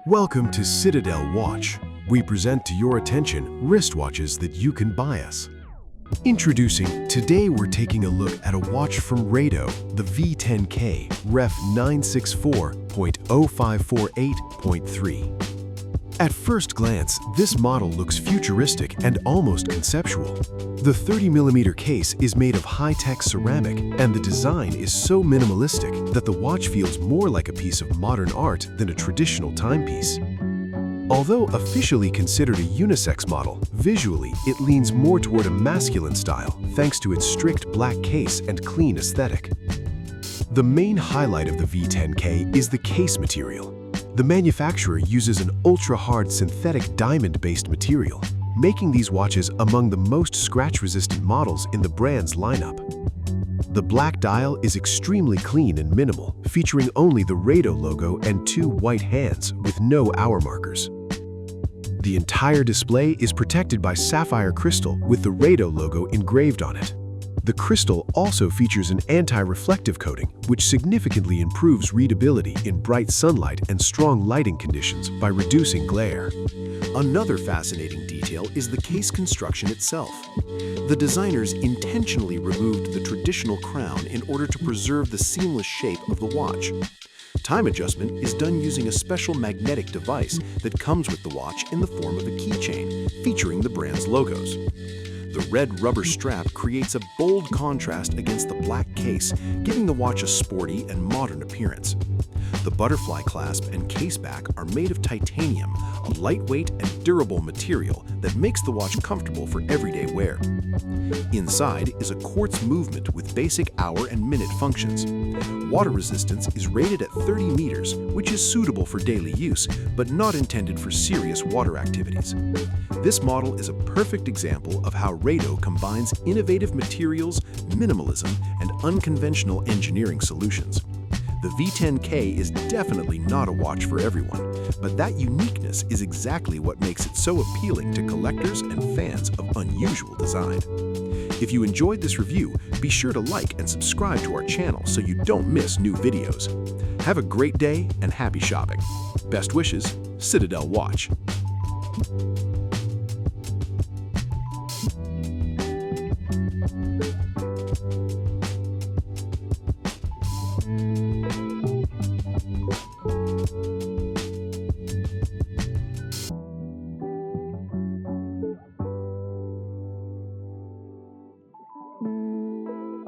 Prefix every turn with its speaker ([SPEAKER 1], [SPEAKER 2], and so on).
[SPEAKER 1] Welcome to Citadel Watch. We present to your attention wristwatches that you can buy us. Introducing, today we're taking a look at a watch from Rado, the V10K, Ref 964.0548.3. At first glance, this model looks futuristic and almost conceptual. The 30mm case is made of high-tech ceramic, and the design is so minimalistic that the watch feels more like a piece of modern art than a traditional timepiece. Although officially considered a unisex model, visually it leans more toward a masculine style thanks to its strict black case and clean aesthetic. The main highlight of the V10K is the case material. The manufacturer uses an ultra-hard synthetic diamond-based material, making these watches among the most scratch-resistant models in the brand's lineup. The black dial is extremely clean and minimal, featuring only the Rado logo and two white hands with no hour markers. The entire display is protected by sapphire crystal with the Rado logo engraved on it. The crystal also features an anti-reflective coating, which significantly improves readability in bright sunlight and strong lighting conditions by reducing glare. Another fascinating detail is the case construction itself. The designers intentionally removed the traditional crown in order to preserve the seamless shape of the watch. Time adjustment is done using a special magnetic device that comes with the watch in the form of a keychain, featuring the brand's logos. The red rubber strap creates a bold contrast against the black case, giving the watch a sporty and modern appearance. The butterfly clasp and case back are made of titanium, a lightweight and durable material that makes the watch comfortable for everyday wear. Inside is a quartz movement with basic hour and minute functions. Water resistance is rated at 30 meters, which is suitable for daily use, but not intended for serious water activities. This model is a perfect example of how Rado combines innovative materials, minimalism, and unconventional engineering solutions. The V10K is definitely not a watch for everyone, but that uniqueness is exactly what makes it so appealing to collectors and fans of unusual design. If you enjoyed this review, be sure to like and subscribe to our channel so you don't miss new videos. Have a great day and happy shopping. Best wishes, Citadel Watch.